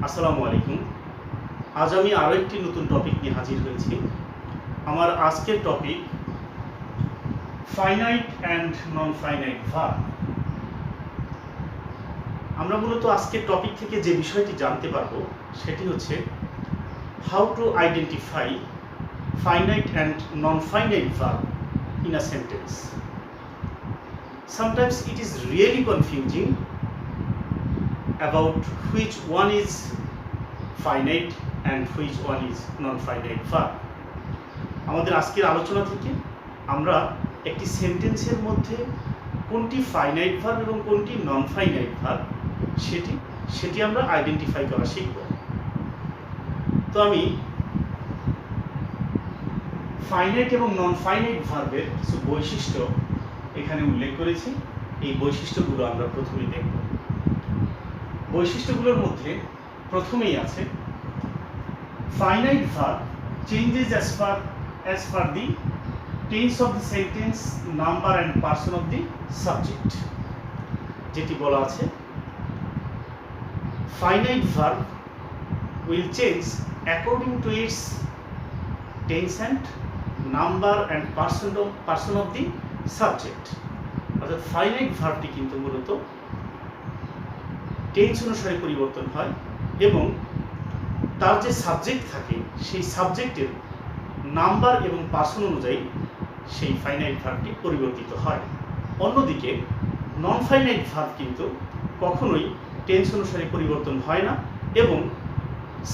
আসসালামু আলাইকুম। আজ আমি আরও একটি নতুন টপিক নিয়ে হাজির হয়েছি। আমার আজকের topic finite and non finite verb. আমরা মূলত আজকের টপিক থেকে যে বিষয়টি জানতে পারবো সেটি হচ্ছে how to identify finite and non finite verb in a sentence. Sometimes it is really confusing about which one is finite and which one is non-finite verb. আমাদের আজকের আলোচনা থেকে আমরা একটি সেন্টেন্সের মধ্যে কোনটি ফাইনাইট ভার্ব এবং কোনটি নন ফাইনাইট ভার্ব সেটি আমরা আইডেন্টিফাই করা শিখব। তো আমি ফাইনাইট এবং নন ফাইনাইট ভার্বের কিছু বৈশিষ্ট্য এখানে উল্লেখ করেছি। এই বৈশিষ্ট্যগুলো আমরা প্রথমেই দেখব। বৈশিষ্ট্যগুলোর মধ্যে প্রথমেই আছে finite verb changes as per the tense of the sentence, number and person of the subject। যেটি বলা আছে finite verb will change according to its tense and number and person of the subject। অর্থাৎ finite ভার্বটি কিন্তু মূলত tense অনুসারে পরিবর্তন হয় এবং তার যে সাবজেক্ট থাকে সেই সাবজেক্টের নাম্বার এবং পার্সন অনুযায়ী সেই ফাইনাইট ভার্বটি পরিবর্তিত হয়। অন্যদিকে নন ফাইনাইট ভার্ব কিন্তু কখনোই টেন্স অনুসারে পরিবর্তন হয় না এবং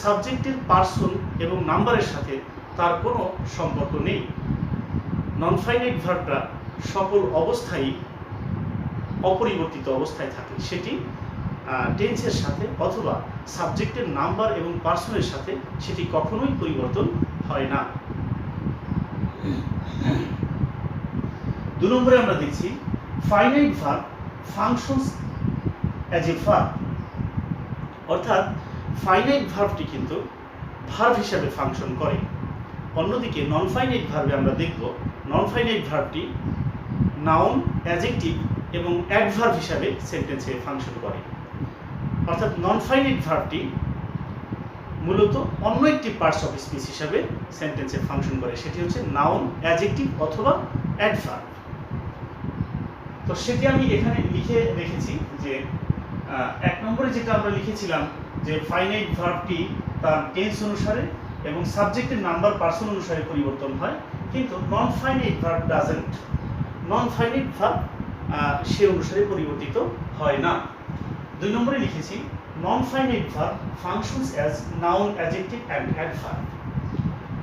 সাবজেক্টের পার্সন এবং নাম্বারের সাথে তার কোনো সম্পর্ক নেই। নন ফাইনাইট ভার্বটা সকল অবস্থায় অপরিবর্তিত অবস্থায় থাকে, সেটি টেন্সের সাথে অথবা সাবজেক্টের নাম্বার এবং পার্সনের সাথে সেটি কখনোই পরিবর্তন হয় না। 2 নম্বরে আমরা দেখছি finite verb functions as a verb. অর্থাৎ ফাইনাইট ভার্বটি কিন্তু ভার্ব হিসাবে ফাংশন করে। অন্যদিকে নন ফাইনাইট ভার্বে আমরা দেখব নন ফাইনাইট ভার্বটি নাউন, অ্যাডজেক্টিভ এবং অ্যাডভার্ব হিসাবে সেন্টেন্সে ফাংশন করে। অর্থাৎ নন ফাইনাইট ভার্বটি মূলত অন্য একটি পার্টস অফ স্পিচ হিসাবে সেন্টেন্সে ফাংশন করে, সেটি হচ্ছে নাউন, অ্যাডজেক্টিভ অথবা অ্যাডভার্ব। তো সেটি আমি এখানে লিখে রেখেছি যে 1 নম্বরে যেটা আমরা লিখেছিলাম যে ফাইনাইট ভার্বটি তার টেন্স অনুসারে এবং সাবজেক্টের নাম্বার পার্সন অনুসারে পরিবর্তন হয়, কিন্তু non finite verb doesn't. Non finite verb সে অনুসারে পরিবর্তিত হয় না। 2 নম্বরে লিখেছি non finite verb functions as noun, adjective and adverb.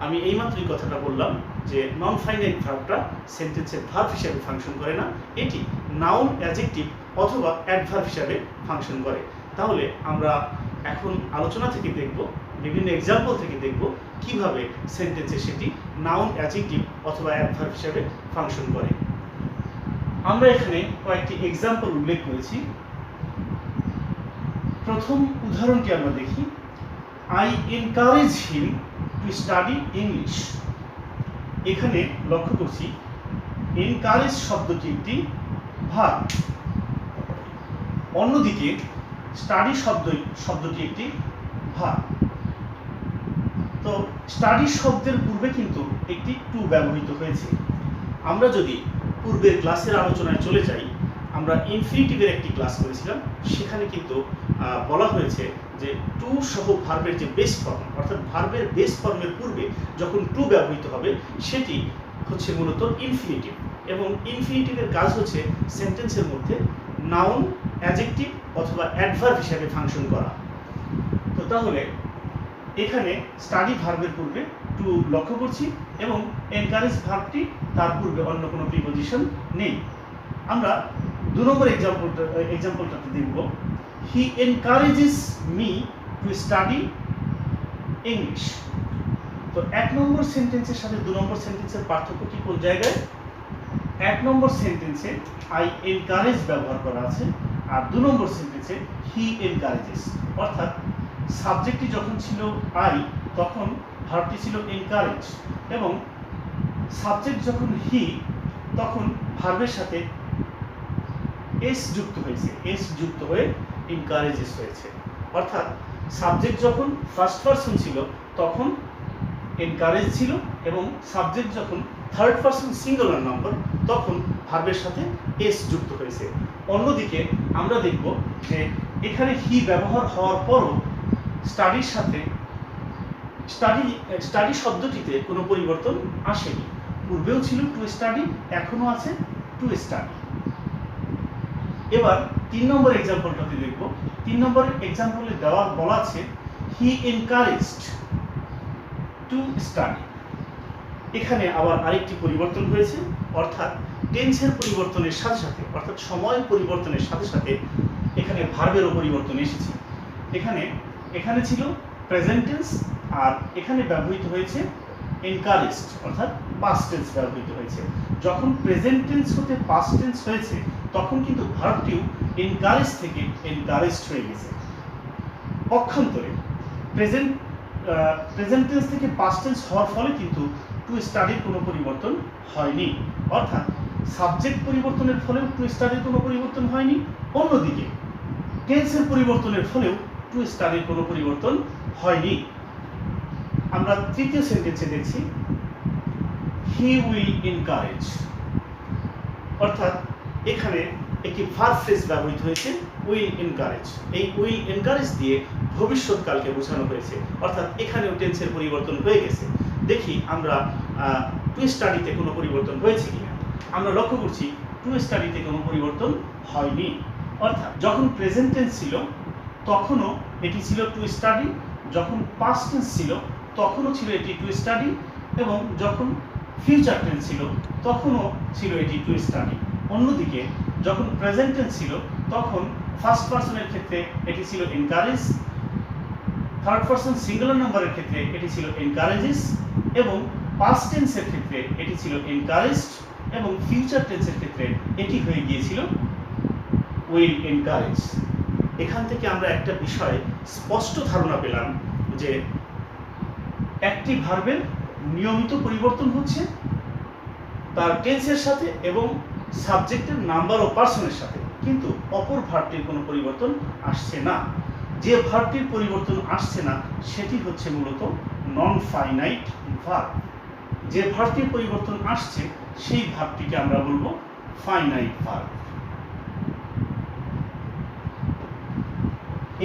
আমি এইমাত্রই কথাটা বললাম যে নন ফাইনাইট ভার্বটা সেন্টেন্সের ভার্ব হিসেবে ফাংশন করে না, এটি নাউন, অ্যাডজেক্টিভ অথবা অ্যাডভার্ব হিসাবে ফাংশন করে। তাহলে আমরা এখন আলোচনা থেকে দেখব, বিভিন্ন এক্সাম্পল থেকে দেখব কিভাবে সেন্টেন্সে সেটি নাউন, অ্যাডজেক্টিভ অথবা অ্যাডভার্ব হিসাবে ফাংশন করে। আমরা এখানে কয়েকটি এক্সাম্পল উল্লেখ করেছি। প্রথম উদাহরণটি আমরা দেখি, I encourage him to study English. এখানে লক্ষ্য করছি এনকারেজ শব্দটি একটি ভার্ব, অন্যদিকে স্টাডি শব্দটি একটি ভার্ব। তো স্টাডি শব্দের পূর্বে কিন্তু একটি টু ব্যবহৃত হয়েছে। আমরা যদি পূর্বের ক্লাসের আলোচনায় চলে যাই, আমরা ইনফিনিটিভের একটি ক্লাস করেছিলাম, সেখানে কিন্তু বলা হয়েছে যে টু সহ ভার্বের যে বেস ফর্ম, অর্থাৎ ভার্বের বেস ফর্মের পূর্বে যখন টু ব্যবহৃত হবে সেটি হচ্ছে মূলত ইনফিনিটিভ, এবং ইনফিনিটিভের কাজ হচ্ছে সেন্টেন্সের মধ্যে নাউন, অ্যাডজেক্টিভ অথবা অ্যাডভার্ব হিসাবে ফাংশন করা। তো তাহলে এখানে স্টাডি ভার্বের পূর্বে টু লক্ষ্য করছি এবং এনকারেজ ভার্বটি তার পূর্বে অন্য কোনো প্রিপোজিশন নেই। আমরা 2 নম্বর এক্সাম্পলটাতে দেখব, he encourages me to study English. তো 1 নম্বর সেন্টেন্সের সাথে 2 নম্বর সেন্টেন্সের পার্থক্য কি কোন জায়গায়? 1 নম্বর সেন্টেন্সে আই এনকারেজ ব্যবহার করা আছে, আর 2 নম্বর সেন্টেন্সে হি এনকারেজেস। অর্থাৎ সাবজেক্টটি যখন ছিল আই তখন ভার্বটি ছিল এনকারেজ, এবং সাবজেক্ট যখন হি তখন ভার্বের সাথে এস যুক্ত হয়েছে, এস যুক্ত হয়ে এনকারেজেস হয়েছে। অর্থাৎ সাবজেক্ট যখন ফার্স্ট পারসন ছিল তখন এনকারেজ ছিল, এবং সাবজেক্ট যখন থার্ড পারসন সিঙ্গুলার নাম্বার তখন ভার্বের সাথে এস যুক্ত হয়েছে। অন্যদিকে আমরা দেখব যে এখানে হি ব্যবহার হওয়ার পরও স্টাডির সাথে স্টাডি শব্দটিতে কোনো পরিবর্তন আসেনি। পূর্বেও ছিল টু স্টাডি, এখনো আছে টু স্টাডি। এবার 3 নম্বর এক্সাম্পলটাতে দেখব। 3 নম্বর এক্সাম্পলে বলা আছে হি এনকারেজড টু স্টাডি। এখানে আবার আরেকটি পরিবর্তন হয়েছে, অর্থাৎ টেন্সের পরিবর্তনের সাথে সাথে, অর্থাৎ সময় পরিবর্তনের সাথে সাথে এখানে ভার্বেরও পরিবর্তন এসেছে। এখানে ছিল প্রেজেন্ট টেন্স, আর এখানে ব্যবহৃত হয়েছে এনকারেজড, অর্থাৎ পাস্ট টেন্স ব্যবহৃত হয়েছে। যখন প্রেজেন্ট টেন্স হতে পাস্ট টেন্স হয়েছে তখন কিন্তু ভার্বটিও এনকারেজ থেকে এনকারেজড হয়ে গেছে। পক্ষান্তরে প্রেজেন্ট টেন্স থেকে পাস্ট টেন্স হওয়ার ফলে কিন্তু টু স্টাডির কোনো পরিবর্তন হয়নি, অর্থাৎ সাবজেক্ট পরিবর্তনের ফলেও টু স্টাডির কোনো পরিবর্তন হয়নি। অন্যদিকে টেন্সের পরিবর্তনের ফলেও টু স্টাডির কোনো পরিবর্তন হয়নি। আমরা তৃতীয় সেন্টেন্সে দেখছি হি উইল এনকারেজ, অর্থাৎ এখানে একটি ভার্ব ফ্রেজ ব্যবহৃত হয়েছে উইল এনকারেজ। এই উইল এনকারেজ দিয়ে ভবিষ্যৎকালকে বোঝানো হয়েছে, অর্থাৎ এখানেও টেন্সের পরিবর্তন হয়ে গেছে। দেখি আমরা টু স্টাডিতে কোনো পরিবর্তন হয়েছে কিনা। আমরা লক্ষ্য করছি টু স্টাডিতে কোনো পরিবর্তন হয়নি, অর্থাৎ যখন প্রেজেন্ট টেন্স ছিল তখনও এটি ছিল টু স্টাডি, যখন পাস্ট টেন্স ছিল তখনও ছিল এটি টু স্টাডি, এবং যখন ফিউচার টেন্স ছিল তখনও ছিল এটি টু স্টাডি। অন্যদিকে যখন প্রেজেন্ট টেন্স ছিল তখন ফার্স্ট পারসনের ক্ষেত্রে এটি ছিল এনকারেজ, থার্ড পারসন সিঙ্গুলার নাম্বারের ক্ষেত্রে এটি ছিল এনকারেজেস, এবং পাস্ট টেন্সের ক্ষেত্রে এটি ছিল এনকারেজড, এবং ফিউচার টেন্সের ক্ষেত্রে এটি হয়ে গিয়েছিল উইল এনকারেজ। এখান থেকে আমরা একটা বিষয় স্পষ্ট ধারণা পেলাম যে একটি ভার্বের নিয়মিত পরিবর্তন হচ্ছে তার টেন্সের সাথে এবং সাবজেক্টের নাম্বার ও পার্সনের সাথে, কিন্তু অপর ভার্বটির কোনো পরিবর্তন আসছে না। যে ভার্বটির পরিবর্তন আসছে না সেটি হচ্ছে মূলত নন ফাইনাইট ভার্ব। যে ভার্বটির পরিবর্তন আসছে সেই ভার্বটিকে আমরা বলবো ফাইনাইট ভার্ব।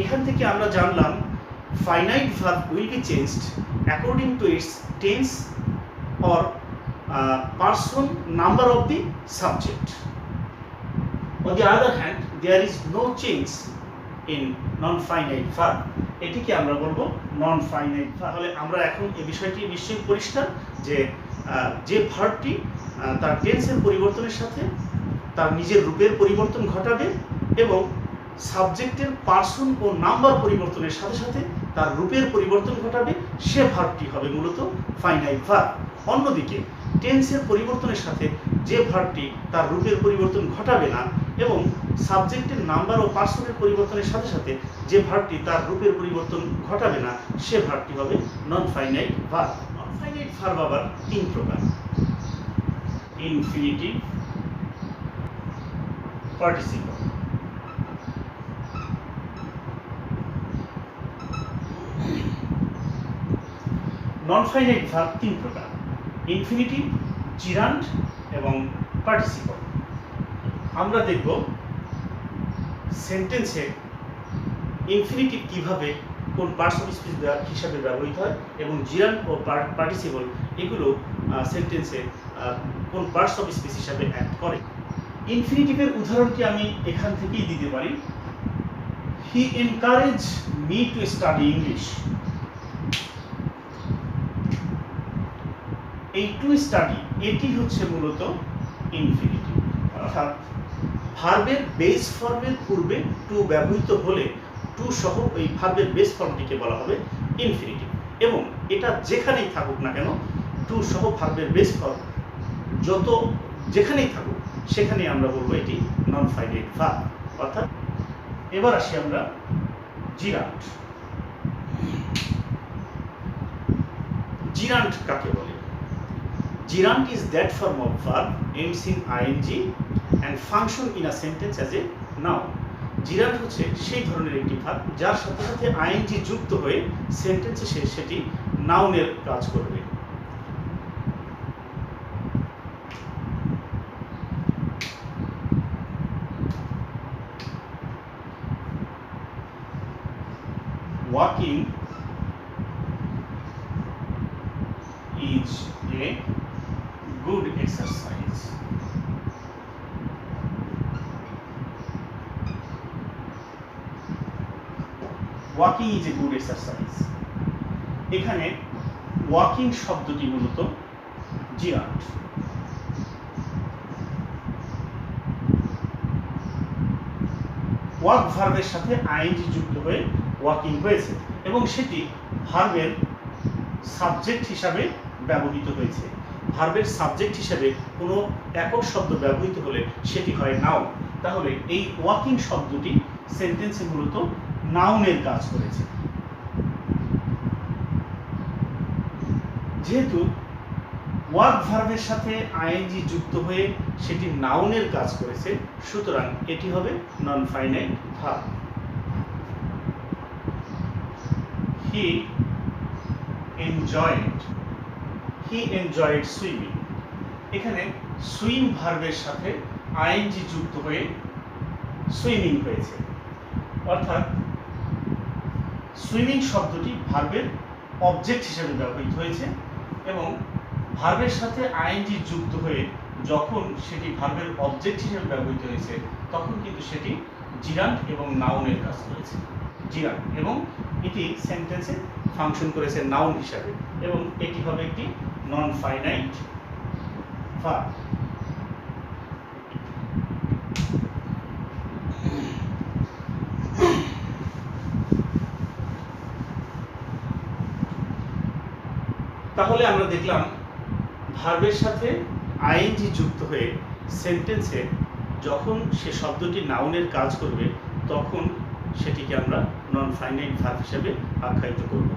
এখান থেকে আমরা জানলাম finite verb will be changed according to its tense or person number of the subject. On the other hand, there is no change in non-finite verb. এটিকে আমরা বলবো নন ফাইনাইট ভার্ব। তাহলে আমরা এখন এই বিষয়টি নিশ্চয়ই পরিষ্কার যে ভার্বটি তার টেন্সের পরিবর্তনের সাথে তার নিজের রূপের পরিবর্তন ঘটাবে এবং সাবজেক্টের পার্সন ও নাম্বার পরিবর্তনের সাথে সাথে তার রূপের পরিবর্তন ঘটাবে, সে ভার্বটি হবে মূলত ফাইনাইট ভার্ব। অন্যদিকে টেন্সের পরিবর্তনের সাথে যে ভার্বটি তার রূপের পরিবর্তন ঘটাবে না এবং সাবজেক্টের নাম্বার ও পার্সনের পরিবর্তনের সাথে সাথে যে ভার্বটি তার রূপের পরিবর্তন ঘটাবে না সে ভার্বটি হবে নন ফাইনাইট ভার্ব। নন ফাইনাইট ভার্ব আবার 3 প্রকার: ইনফিনিটিভ, পার্টিসিপল। নন ফাইনাইট ভার্ব 3 প্রকার: ইনফিনিটিভ, জিরান্ড এবং পার্টিসিপল। আমরা দেখব সেন্টেন্সে ইনফিনিটিভ কিভাবে কোন পার্টস অফ স্পিচ হিসাবে ব্যবহৃত হয় এবং জিরান্ড ও পার্টিসিপল এগুলো সেন্টেন্সে কোন পার্টস অফ স্পিচ হিসাবে অ্যাক্ট করে। ইনফিনিটিভের উদাহরণটি আমি এখান থেকেই দিতে পারি। He encourage me to study English. এই টু স্টাডি এটি হচ্ছে মূলত ইনফিনিটিভ, অর্থাৎ ভার্বের বেস ফর্মের পূর্বে টু ব্যবহৃত হলে টু সহ ওই ভার্বের বেস ফর্মটিকে বলা হবে ইনফিনিটিভ, এবং এটা যেখানেই থাকুক না কেন টু সহ ভার্বের বেস ফর্ম যেখানেই থাকুক সেখানেই আমরা বলবো এটি নন ফাইনাইট ভার্ব। অর্থাৎ এবার আসি আমরা জিরান্ড। জিরান্ড কাকে বলে? Gerund is that form of verb ends in ing and function in a sentence as a noun. Gerund হচ্ছে সেই ধরনের একটি ভার্ব যার সাথে সাথে আইএনজি যুক্ত হয়ে সেন্টেন্সে সেটি নাউনের কাজ করবে। Walking is a good exercise. Walking is a good exercise. এখানে ওয়াকিং শব্দটি মূলত জিরান্ট। ওয়াক ভার্বের সাথে আইএনজি যুক্ত হয়ে ওয়াকিং হয়েছে এবং সেটি ভার্বের সাবজেক্ট হিসাবে ব্যবহৃত হয়েছে। ভার্বের সাবজেক্ট হিসাবে কোনো একক শব্দ ব্যবহৃত হলে সেটি হয় নাউন। তাহলে এই ওয়াকিং শব্দটি সেন্টেন্সে মূলত নাউনের কাজ করেছে। যেহেতু ওয়াক ভার্বের সাথে আইএনজি যুক্ত হয়ে সেটি নাউনের কাজ করেছে, সুতরাং এটি হবে নন ফাইনাইট ভার্ব। হি enjoyed swimming. এখানে সুইম ভার্বের সাথে আইএনজি যুক্ত হয়ে সুইমিং হয়েছে, অর্থাৎ সুইমিং শব্দটি ভার্বের অবজেক্ট হিসেবে ব্যবহৃত হয়েছে এবং ভার্বের সাথে আইএনজি যুক্ত হয়ে যখন সেটি ভার্বের অবজেক্ট হিসেবে ব্যবহৃত হয়েছে তখন কিন্তু সেটি জিরান্ট এবং নাউনের কাজ করেছে। জিরান্ট এবং এটি সেন্টেন্সে ফাংশন করেছে নাউন হিসাবে এবং এটি হবে একটি নন ফাইনাইট ভার্ব। তাহলে আমরা দেখলাম ভার্বের সাথে আইএনজি যুক্ত হয়ে সেন্টেন্সে যখন সে শব্দটি নাউনের কাজ করবে তখন সেটিকে আমরা নন ফাইনাইট ভার্ব হিসেবে আখ্যায়িত করব।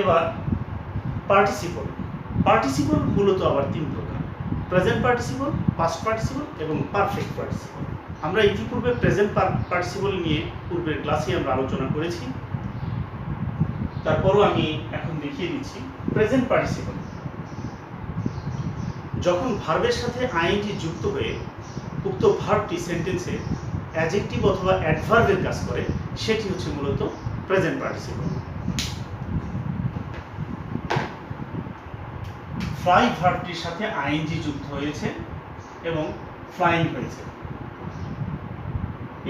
এবার পার্টিসিপল। পার্টিসিপল মূলত আবার তিন প্রকার: প্রেজেন্ট পার্টিসিপল, পাস্ট পার্টিসিপল এবং পারফেক্ট পার্টিসিপল। আমরা ইতিপূর্বে প্রেজেন্ট পার্টিসিপল নিয়ে পূর্বের ক্লাসে আমরা আলোচনা করেছি, তারপরও আমি এখন দেখিয়ে দিচ্ছি। প্রেজেন্ট পার্টিসিপল যখন ভার্বের সাথে আইএনজি যুক্ত হয়ে উক্ত ভার্বটি সেন্টেন্সে অ্যাডজেক্টিভ অথবা অ্যাডভার্বের কাজ করে সেটি হচ্ছে মূলত প্রেজেন্ট পার্টিসিপল। ফ্লাই ভার্বটির সাথে আইএনজি যুক্ত হয়েছে এবং ফ্লাইং হয়েছে।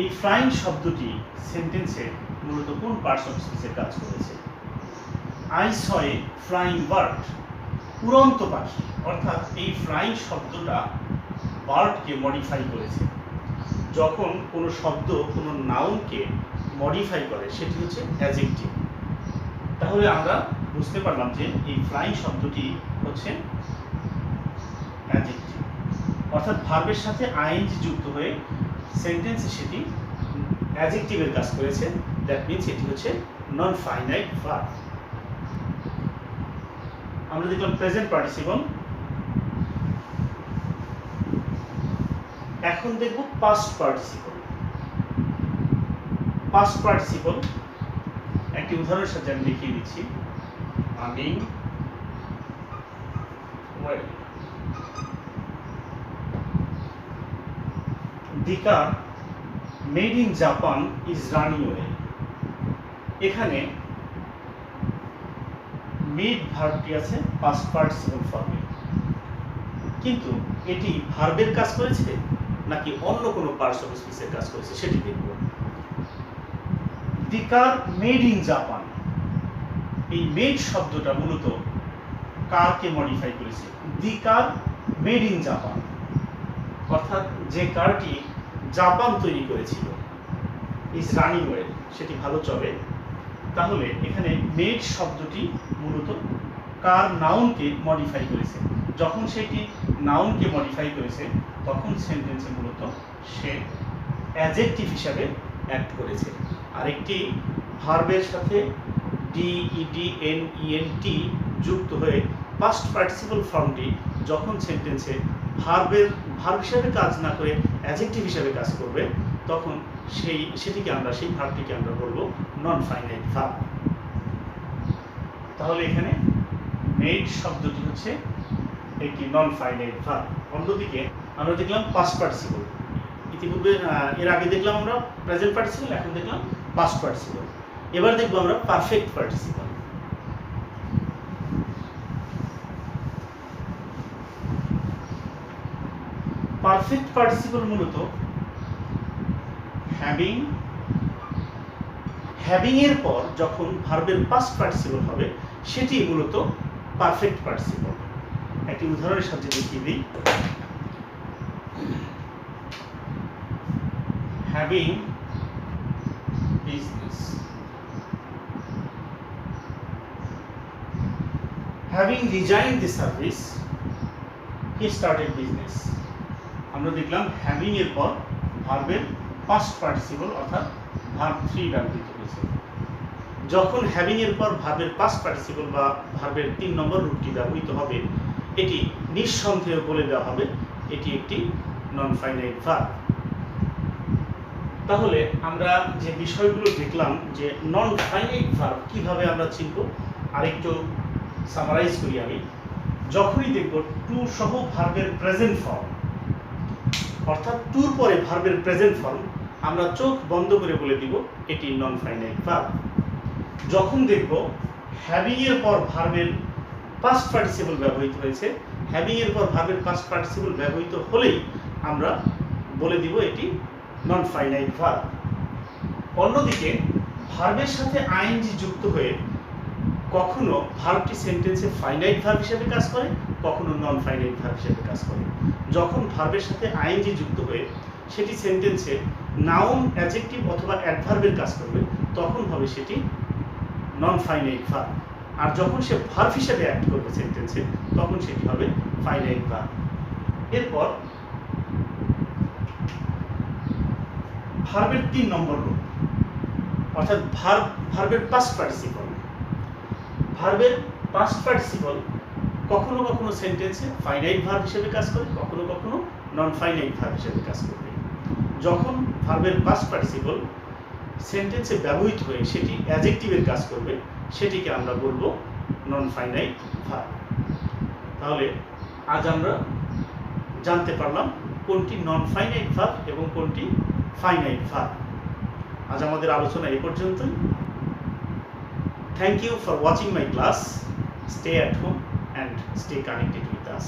এই ফ্লাইং শব্দটি সেন্টেন্সে মূলত কোন পার্টস অফ স্পিচের কাজ করেছে? I saw A flying bird, উড়ন্ত পাখি, অর্থাৎ এই ফ্লাইং শব্দটা বার্ডকে মডিফাই করেছে। যখন কোনো শব্দ কোনো নাউনকে মডিফাই করে সেটি হচ্ছে অ্যাডজেক্টিভ। তাহলে আমরা বুঝতে পারলাম যে এই ফ্লাইং শব্দটি হচ্ছে অ্যাডজেক্টিভ, অর্থাৎ ভার্বের সাথে আইএনজি যুক্ত হয়ে সেন্টেন্সে সেটি অ্যাডজেক্টিভের কাজ করেছে। দ্যাট মিনস এটি হচ্ছে নন ফাইনাইট ভার্ব। আমরা দেখলাম প্রেজেন্ট পার্টিসিপল। এখন দেখব পাস্ট পার্টিসিপল। পাস্ট পার্টিসিপল একটি উদাহরণের সাথে আমি দেখিয়ে দিচ্ছি। running well. The car made in Japan is running well. এখানে মেড ভার্বটি আছে পাস্ট পার্টিসিপল ফর্মে, কিন্তু এটি ভার্বের কাজ করেছে নাকি অন্য কোনো পার্টস অফ স্পিচের কাজ করেছে সেটি দেখব। দি কার মেড ইন জাপান, এই মেড শব্দটা মূলত কারকে মডিফাই করেছে। দি কার মেড ইন জাপান, অর্থাৎ যে কারটি জাপান তৈরি করেছিল, ইজ রানিং ওয়েল, সেটি ভালো চলে। তাহলে এখানে মেড শব্দটি মূলত কার নাউনকে মডিফাই করেছে। যখন সেটি নাউনকে মডিফাই করেছে তখন সেন্টেন্সে মূলত সে অ্যাডজেক্টিভ হিসাবে অ্যাক্ট করেছে। আরেকটি ভার্বের সাথে ডিইডিএনইএনটি যুক্ত হয়ে পাস্ট পার্টিসিপল ফর্মটি যখন সেন্টেন্সে ভার্ব হিসাবে কাজ না করে অ্যাডজেক্টিভ হিসাবে কাজ করবে তখন সেটিকে আমরা সেই ভার্বটিকে আমরা বলবো নন ফাইনাইট ভার্ব। তাহলে এখানে মেড শব্দটি হচ্ছে একটি নন ফাইনাইট ভার্ব। অন্যদিকে আমরা দেখলাম পাস্ট পার্টিসিপল, ইতিপূর্বে এর আগে দেখলাম আমরা প্রেজেন্ট পার্টিসিপল, এখন দেখলাম পাস্ট পার্টিসিপল। এবার দেখবো আমরা পারফেক্ট পার্টিসিপল। পারফেক্ট পার্টিসিপল মূলত হ্যাভিং এর পর যখন ভার্বের পাস্ট পার্টিসিপল হবে সেটি মূলত পারফেক্ট পার্টিসিপল। একটি উদাহরণের সাহায্যে দেখিয়ে দিই। Having business, having resigned the service he started business. আমরা দেখলাম হ্যাভিং এর পর ভার্বের পাস্ট পার্টিসিপল অর্থাৎ ভার্ব 3 ব্যবহৃত হয়েছে। যখন হ্যাভিং এর পর ভার্বের পাস্ট পার্টিসিপল বা ভার্বের 3 নম্বর রূপটি ব্যবহৃত হবে, এটি নিঃসন্দেহে বলে দেওয়া হবে এটি একটি নন ফাইনাইট ভার্ব। তাহলে আমরা যে বিষয়গুলো দেখলাম যে নন ফাইনাইট ভার্ব কিভাবে আমরা চিনব, আরেকটু সামারাইজ করি আমি। যখনই দেখব টু সহ ভার্বের প্রেজেন্ট ফর্ম, অর্থাৎ টুর পরে ভার্বের প্রেজেন্ট ফর্ম, আমরা চোখ বন্ধ করে বলে দিব এটি নন ফাইনাইট ভার্ব। যখন দেখব হ্যাভিং এর পর ভার্বের পাস্ট পার্টিসিপল ব্যবহৃত হয়েছে, হ্যাভিং এর পর ভার্বের পাস্ট পার্টিসিপল ব্যবহৃত হলেই আমরা বলে দিব এটি নন ফাইনাইট ভার্ব। অন্যদিকে ভার্বের সাথে আইএনজি যুক্ত হয়ে কখনো ভার্বটি সেন্টেন্সে ফাইনাইট ভার্ব হিসেবে কাজ করে, কখনো নন ফাইনাইট ভার্ব হিসেবে কাজ করে। যখন ভার্বের সাথে আইএনজি যুক্ত হয়ে সেটি সেন্টেন্সে নাউন, অ্যাডজেক্টিভ অথবা অ্যাডভার্বের কাজ করবে, তখন হবে সেটি নন ফাইনাইট ভার্ব। আর যখন সে ভার্ব হিসেবে অ্যাক্ট করবে সেন্টেন্সে, তখন সেটি হবে ফাইনাইট ভার্ব। এরপর ভার্বের 3 নম্বর রূপ, অর্থাৎ ভার্বের পাস্ট পার্টিসিপল। ভার্বের পাস্ট পার্টিসিপল কখনো কখনো সেন্টেন্সে ফাইনাইট ভার্ব হিসেবে কাজ করে, কখনো কখনো নন ফাইনাইট ভার্ব হিসেবে কাজ করবে। যখন ভার্বের পাস্ট পার্টিসিপল সেন্টেন্সে ব্যবহৃত হয়ে সেটি অ্যাডজেক্টিভের কাজ করবে, সেটিকে আমরা বলবো নন ফাইনাইট ভার্ব। তাহলে আজ আমরা জানতে পারলাম কোনটি নন ফাইনাইট ভার্ব এবং কোনটি ফাইনাইট ভার্ব। আজ আমাদের আলোচনা এই পর্যন্তই। Thank you for watching my class. Stay at home and stay connected with us.